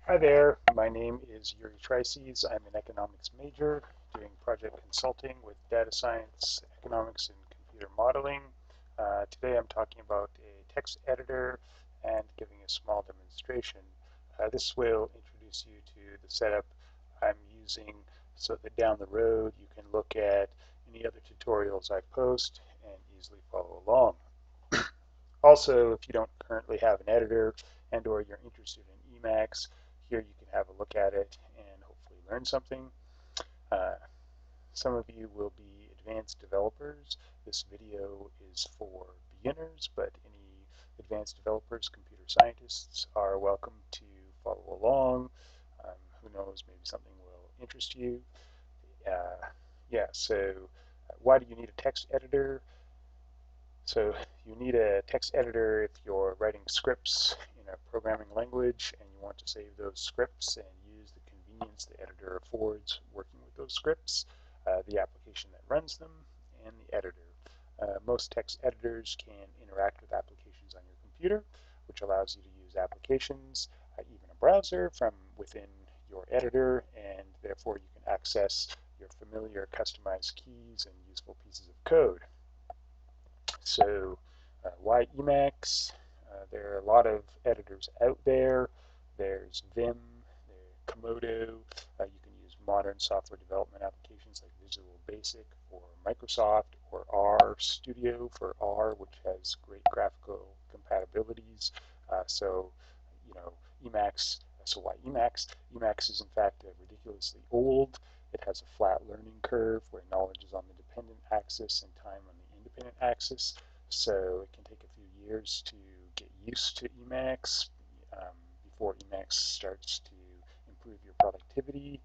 Hi there, my name is Yuri Tricys. I'm an economics major doing project consulting with data science, economics, and computer modeling. Today I'm talking about a text editor and giving a small demonstration. This will introduce you to the setup I'm using so that down the road you can look at any other tutorials I post and easily follow along. Also, if you don't currently have an editor and or you're interested in Emacs, here you can have a look at it and hopefully learn something. Uh, some of you will be advanced developers. This video is for beginners, but any advanced developers, computer scientists are welcome to follow along. Who knows, maybe something will interest you. Yeah, so why do you need a text editor? So you need a text editor if you're writing scripts in a programming language and you want to save those scripts and use the convenience the editor affords working with those scripts, the application that runs them, and the editor. Most text editors can interact with applications on your computer, which allows you to use applications, even a browser, from within your editor, and therefore you can access your familiar customized keys and useful pieces of code. So why Emacs? There are a lot of editors out there. There's Vim, Komodo. You can use modern software development applications like Visual Basic for Microsoft, or R Studio for R, which has great graphical compatibilities. So, you know, Emacs. So why Emacs? Emacs is in fact ridiculously old. It has a flat learning curve where knowledge is on the dependent axis and time on the independent axis. So it can take a few years to get used to Emacs before Emacs starts to improve your productivity.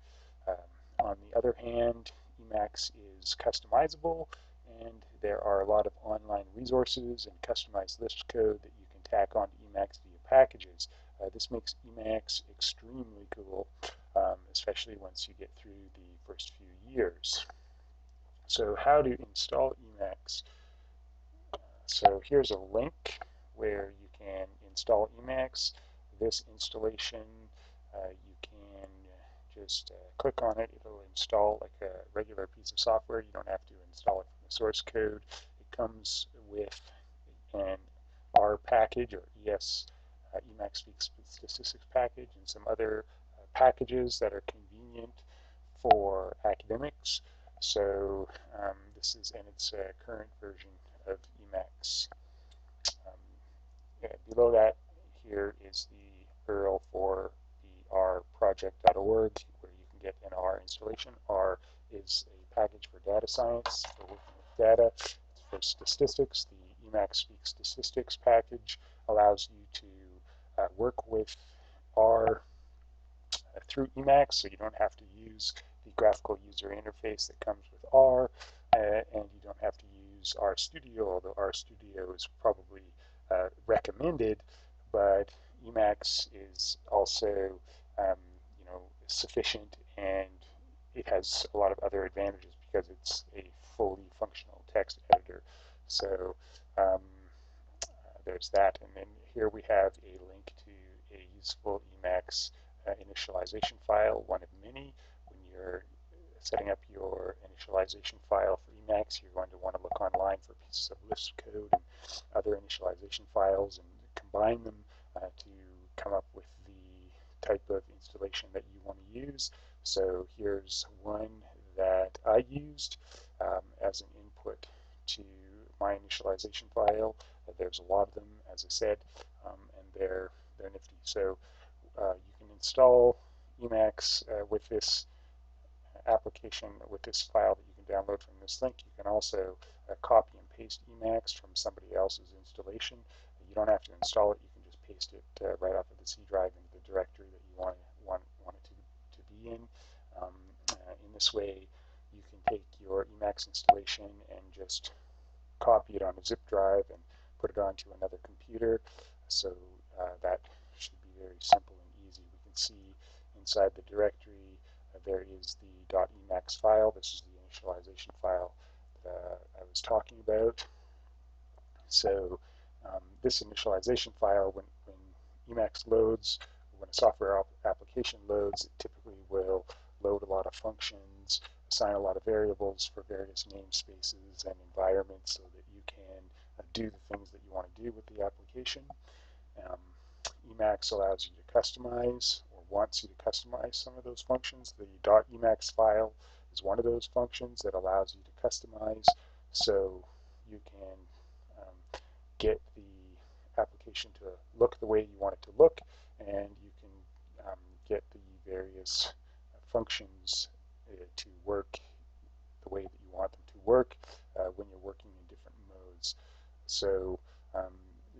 On the other hand, Emacs is customizable, and there are a lot of online resources and customized Lisp code that you can tack onto Emacs via packages. This makes Emacs extremely cool, especially once you get through the first few years. So how to install Emacs? So here's a link where you can install Emacs. This installation, you can just click on it. It'll install like a regular piece of software. You don't have to install it from the source code. It comes with an R package, or ES, Emacs Speaks Statistics package, and some other packages that are convenient for academics. So this is in its current version of Emacs. Below that, here is the URL for the R project.org, where you can get an R installation. R is a package for data science, for working with data. For statistics, the Emacs Speaks Statistics package allows you to work with R through Emacs, so you don't have to use the graphical user interface that comes with R, and you don't have to use RStudio, although RStudio is probably recommended, but Emacs is also you know, sufficient, and it has a lot of other advantages because it's a fully functional text editor. So there's that, and then here we have a link to a useful Emacs initialization file, one of many. When you're setting up your initialization file for Emacs, you're going to want to look online for pieces of Lisp code and other initialization files and combine them to come up with the type of installation that you want to use. So here's one that I used as an input to my initialization file. There's a lot of them, as I said, and they're nifty. So you can install Emacs with this application, with this file that you can download from this link. You can also copy and paste Emacs from somebody else's installation. You don't have to install it. You can just paste it right off of the C drive into the directory that you want it to be in. In this way, you can take your Emacs installation and just copy it on a zip drive and put it onto another computer. So that should be very simple and easy. We can see inside the directory there is the .emacs file. This is the initialization file that I was talking about. So this initialization file, when Emacs loads, when a software application application loads, it typically will load a lot of functions, assign a lot of variables for various namespaces and environments so that you can do the things that you want to do with the application. Um, Emacs allows you to customize or wants you to customize some of those functions. The .emacs file is one of those functions that allows you to customize, so you can get the application to look the way you want it to look, and you can get the various functions to work the way that you want them to work when you're working in different modes. So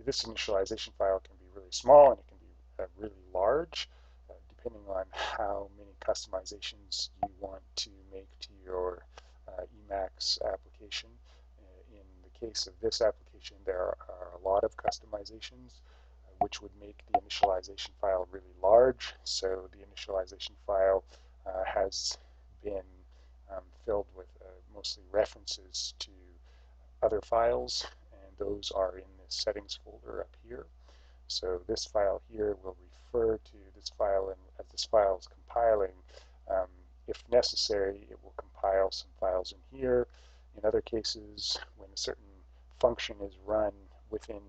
this initialization file can be really small and it can be really large, depending on how many customizations you want to make to your Emacs application. In the case of this application, there are a lot of customizations, which would make the initialization file really large. So the initialization file has been filled with mostly references to other files, and those are in the settings folder up here. So this file here will refer to this file, and as this file is compiling, if necessary, it will compile some files in here. In other cases, when a certain function is run within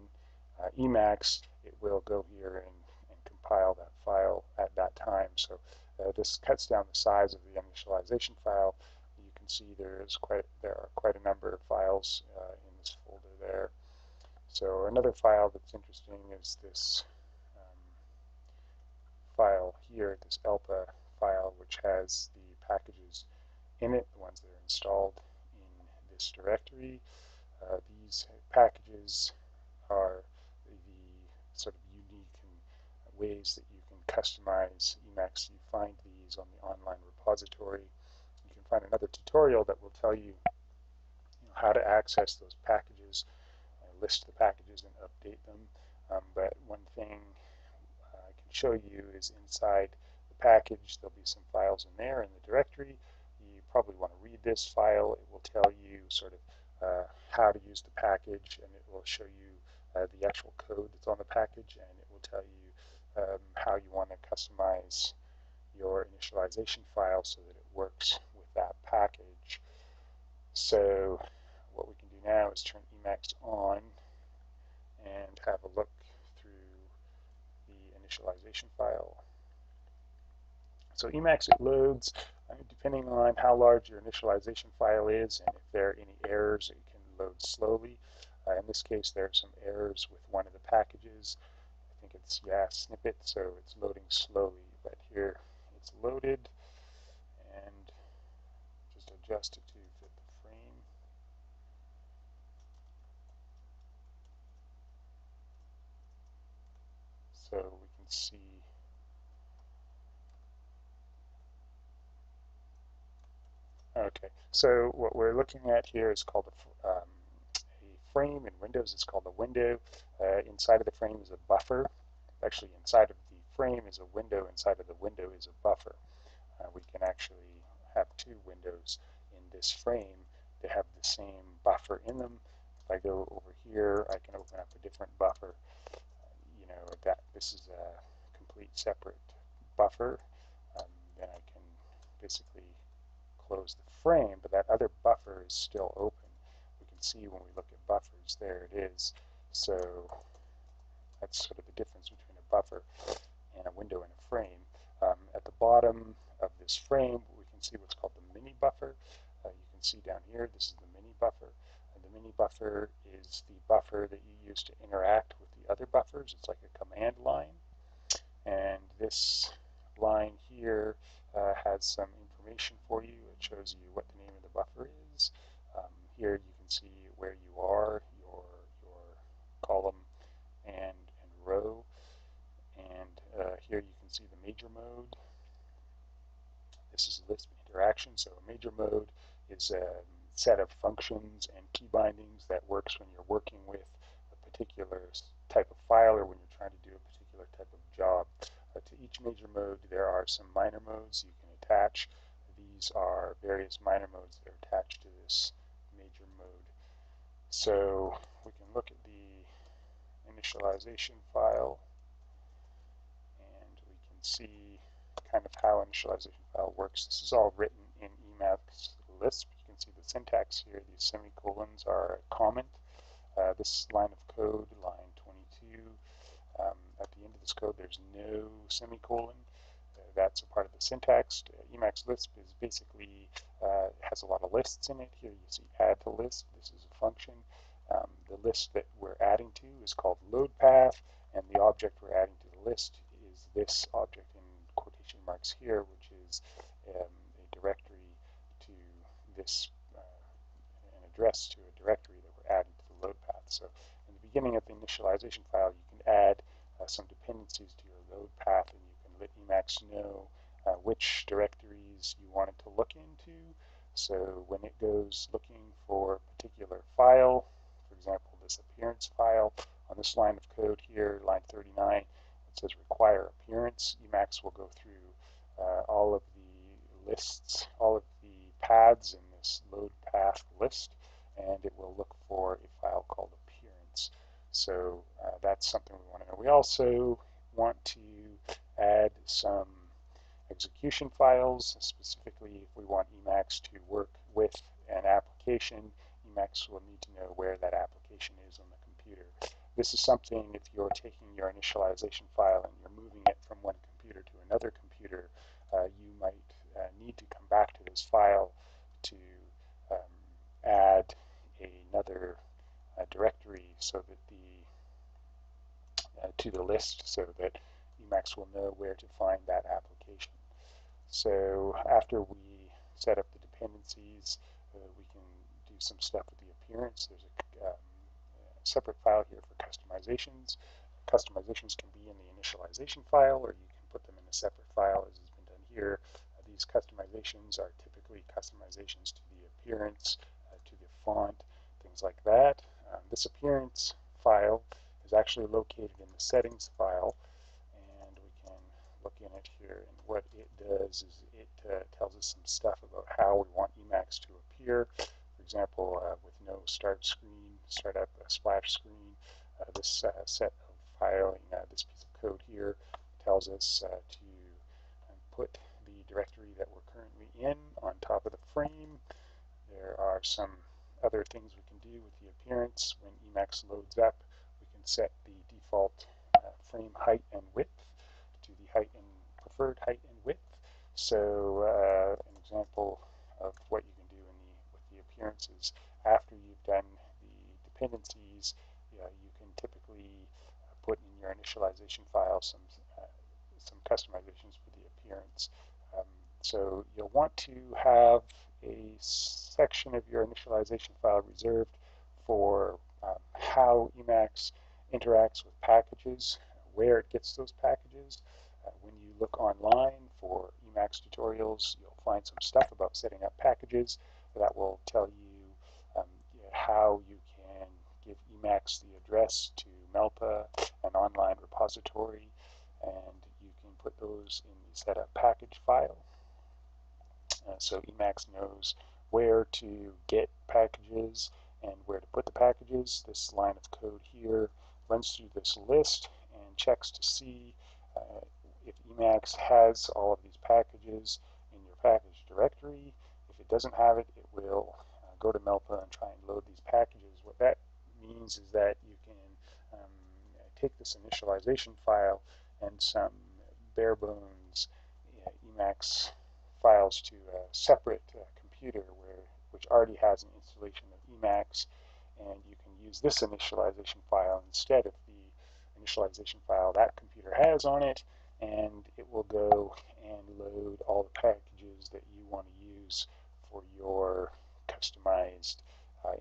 Emacs, it will go here and compile that file at that time. So this cuts down the size of the initialization file. You can see there are quite a number of files in this folder there. So another file that's interesting is this file here, this ELPA file, which has the packages in it, the ones that are installed in this directory. These packages are the sort of unique ways that you can customize Emacs. You find these on the online repository. You can find another tutorial that will tell you, how to access those packages, list the packages and update them. But one thing I can show you is inside the package, there'll be some files in there in the directory. You probably want to read this file. It will tell you sort of how to use the package, and it will show you the actual code that's on the package, and it will tell you how you want to customize your initialization file so that it works with that package. So what we can do now is turn Emacs on and have a look through the initialization file. So Emacs, it loads depending on how large your initialization file is, and if there are any errors, it can load slowly. In this case, there are some errors with one of the packages. I think it's snippet, so it's loading slowly, but here it's loaded, and just adjust it to fit the frame. So we can see okay, so what we're looking at here is called a frame. In Windows, it's called a window. Inside of the frame is a buffer. Actually, inside of the frame is a window. Inside of the window is a buffer. We can actually have two windows in this frame that have the same buffer in them. If I go over here, I can open up a different buffer. That this is a complete separate buffer. Then I can basically close the frame, but that other buffer is still open. We can see when we look at buffers, there it is. So that's sort of the difference between a buffer and a window and a frame. At the bottom of this frame, we can see what's called the mini buffer. You can see down here, this is the mini buffer. And the mini buffer is the buffer that you use to interact with the other buffers. It's like a command line. And this line here has some information for you. It shows you what the name of the buffer is. Here you can see where you are, your column and row. And here you can see the major mode. This is a list of interactions. So a major mode is a set of functions and key bindings that works when you're working with a particular type of file or when you're trying to do a particular type of job. To each major mode, there are some minor modes you can attach. These are various minor modes that are attached to this major mode. So we can look at the initialization file, and we can see kind of how initialization file works. This is all written in Emacs Lisp. You can see the syntax here. These semicolons are a comment. This line of code, line 22, at the end of this code there's no semicolon. That's a part of the syntax. Emacs Lisp is basically has a lot of lists in it. Here you see add to list. This is a function. The list that we're adding to is called load path, and the object we're adding to the list is this object in quotation marks here, which is a directory to this, an address to a directory that we're adding to the load path. So in the beginning of the initialization file, you can add some dependencies to your load path, and you can let Emacs know which directories you want it to look into. So when it goes looking for a particular file, for example, this appearance file, on this line of code here, line 39, it says require appearance. Emacs will go through all of the lists, all of the paths in this load path list, and it will look for a file called appearance. So that's something we want to know. We also want to add some execution files. Specifically, if we want Emacs to work with an application, Emacs will need to know where that application is on the computer. This is something, if you're taking your initialization file and you're moving it from one computer to another computer, you might need to come back to this file to add another directory so that to the list, so that Emacs will know where to find that application. So after we set up the dependencies, we can do some stuff with the appearance. There's a separate file here for customizations. Customizations can be in the initialization file, or you can put them in a separate file, as has been done here. These customizations are typically customizations to the appearance, to the font, things like that. This appearance file is actually located in the settings file, and we can look in it here, and what it does is it tells us some stuff about how we want Emacs to appear. For example, with no start screen, start up a splash screen, this set of filing, this piece of code here tells us to put the directory that we're currently in on top of the frame. There are some other things we can do with the appearance. When Emacs loads up, we can set the default frame height and width to the height and preferred height and width. So an example of what you can do with the appearances, after you've done the dependencies, you can typically put in your initialization file some customizations for the appearance. So you'll want to have a section of your initialization file reserved for how Emacs interacts with packages, where it gets those packages. When you look online for Emacs tutorials, you'll find some stuff about setting up packages that will tell you how you can give Emacs the address to Melpa, an online repository, and you can put those in the setup package file. So Emacs knows where to get packages and where to put the packages. This line of code here runs through this list and checks to see if Emacs has all of these packages in your package directory. If it doesn't have it, it will go to Melpa and try and load these packages. What that means is that you can take this initialization file and some bare bones Emacs files to a separate computer which already has an installation of Emacs, and you can use this initialization file instead of the initialization file that computer has on it, and it will go and load all the packages that you want to use for your customized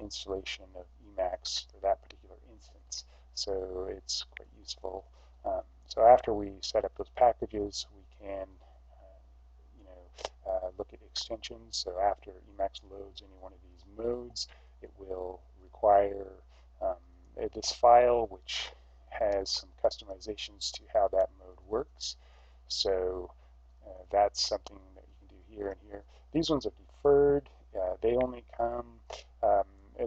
installation of Emacs for that particular instance. So it's quite useful. So after we set up those packages, we can look at extensions. So after Emacs loads any one of these modes, it will require this file, which has some customizations to how that mode works. So that's something that you can do here and here. These ones are deferred. They only come,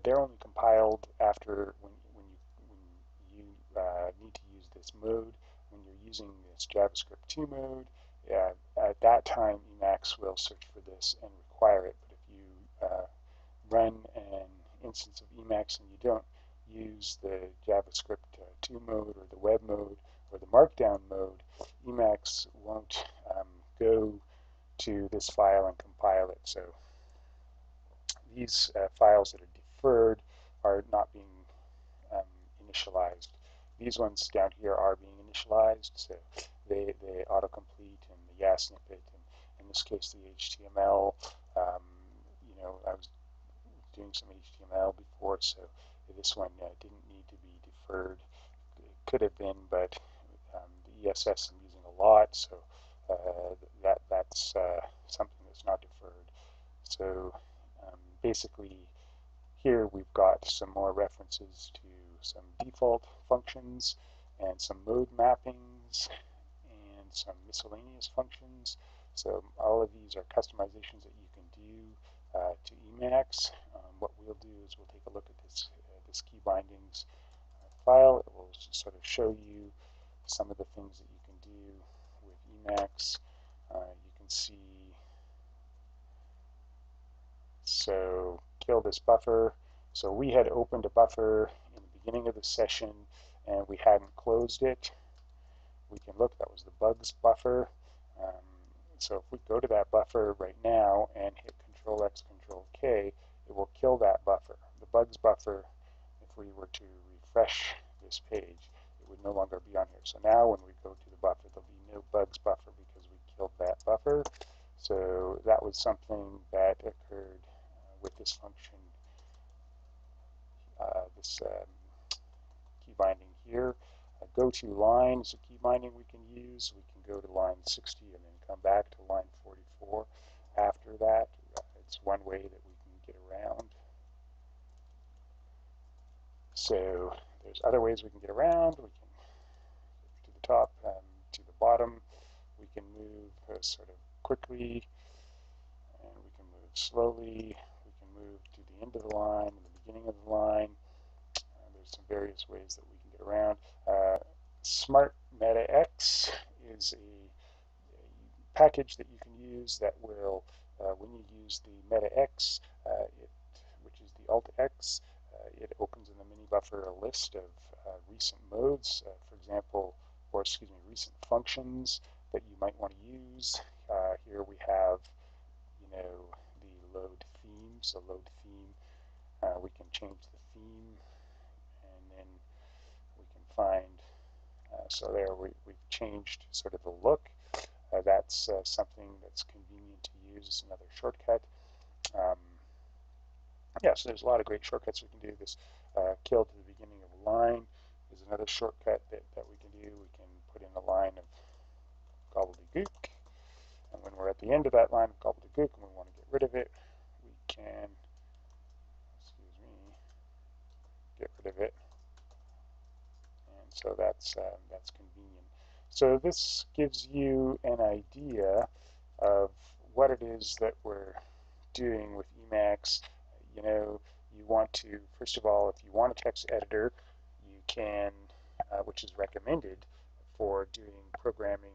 they're only compiled after when you need to use this mode. When you're using this JavaScript 2 mode, at that time, Emacs will search for this and require it. But if you run an instance of Emacs and you don't use the JavaScript 2 mode or the web mode or the markdown mode, Emacs won't go to this file and compile it. So these files that are deferred are not being initialized. These ones down here are being initialized, so they autocomplete and the YAS snippet, and in this case the HTML. You know, I was doing some HTML before, so this one didn't need to be deferred. It could have been, but the ESS I'm using a lot, so that's something that's not deferred. So basically, here we've got some more references to some default functions and some mode mappings and some miscellaneous functions. So all of these are customizations that you can do to Emacs. What we'll do is we'll take a look at this key bindings file. It will just sort of show you some of the things that you can do with Emacs. You can see, so kill this buffer. So we had opened a buffer in the beginning of the session and we hadn't closed it. We can look, that was the bugs buffer. So if we go to that buffer right now and hit Control X, Control K, it will kill that buffer. The bugs buffer, if we were to refresh this page, it would no longer be on here. So now when we go to the buffer, there'll be no bugs buffer because we killed that buffer. So that was something that occurred with this function, this key binding here. Go to line is a key binding we can use. We can go to line 60 and then come back to line 44 after that. It's one way that we can get around. So there's other ways we can get around. We can to the top, to the bottom. We can move sort of quickly, and we can move slowly. We can move to the end of the line and the beginning of the line. There's some various ways that we can get around. Smart Meta X is a package that you can use that will, when you use the Meta X, which is the Alt X, it opens in the mini buffer a list of recent modes, for example, or excuse me, recent functions that you might want to use. Here we have, you know, the load theme. So load theme, we can change the theme, and then we can find. So there we've changed sort of the look. That's something that's convenient to use. It's another shortcut. Yeah, so there's a lot of great shortcuts we can do. This kill to the beginning of a line is another shortcut that we can do. We can put in a line of gobbledygook, and when we're at the end of that line of gobbledygook and we want to get rid of it, we can, excuse me, get rid of it. And so that's convenient. So this gives you an idea of what it is that we're doing with Emacs. You know, you want to, first of all, if you want a text editor, you can, which is recommended for doing programming.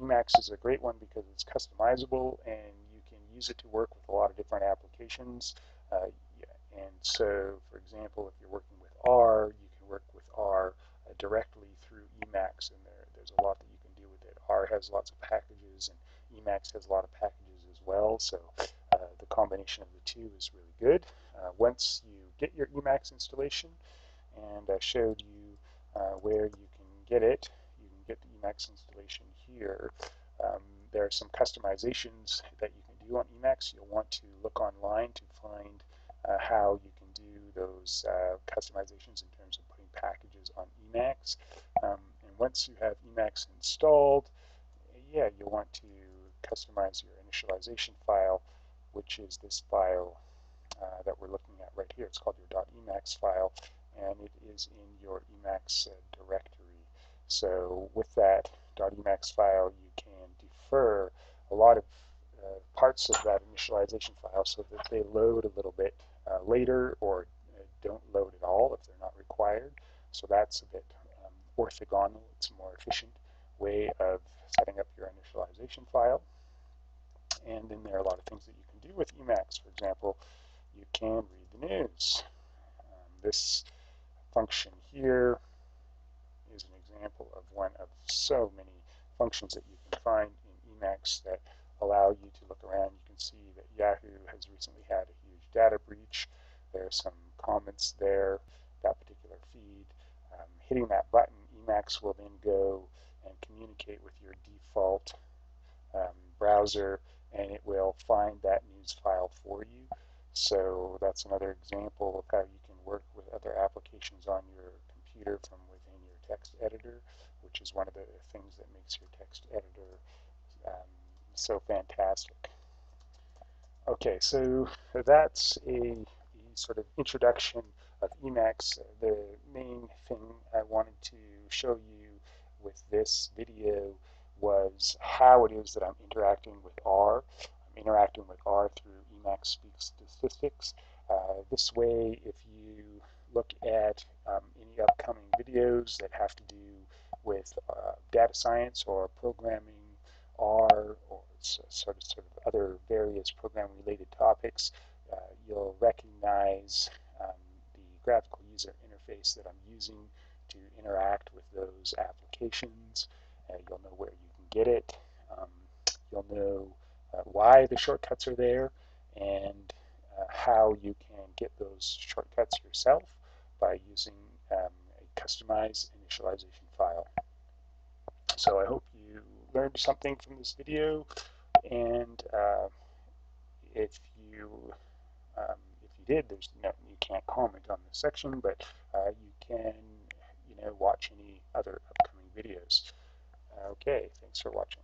Emacs is a great one because it's customizable and you can use it to work with a lot of different applications. And so, for example, if you're working with R, you can work with R directly through Emacs, and there's a lot that you can do with it. R has lots of packages, and Emacs has a lot of packages as well, so the combination of the two is really good. Once you get your Emacs installation, and I showed you where you can get it, you can get the Emacs installation here. There are some customizations that you can do on Emacs. You'll want to look online to find how you can do those customizations in terms of putting packages on Emacs. And once you have Emacs installed, yeah, you'll want to customize your initialization file, which is this file that we're looking at right here. It's called your .emacs file, and it is in your Emacs directory. So with that .emacs file, you can defer a lot of parts of that initialization file so that they load a little bit later, or don't load at all if they're not required. So that's a bit orthogonal. It's a more efficient way of setting up your initialization file. And then there are a lot of things that you can do with Emacs. For example, you can read the news. This function here is an example of one of so many functions that you can find in Emacs that allow you to look around. You can see that Yahoo has recently had a huge data breach. There are some comments there, that particular feed. Hitting that button, Emacs will then go and communicate with your default browser, and it will find that news file for you. So that's another example of how you can work with other applications on your computer from within your text editor, which is one of the things that makes your text editor so fantastic. Okay, so that's a sort of introduction of Emacs. The main thing I wanted to show you with this video was how it is that I'm interacting with R. I'm interacting with R through Emacs Speak Statistics. This way, if you look at any upcoming videos that have to do with data science or programming R, or sort of other various program-related topics, you'll recognize the graphical user interface that I'm using to interact with those applications. You'll know where you can get it. You'll know why the shortcuts are there, and how you can get those shortcuts yourself by using a customized initialization file. So I hope you learned something from this video, and if you did, you can't comment on this section, but you can watch any other upcoming videos. Okay, thanks for watching.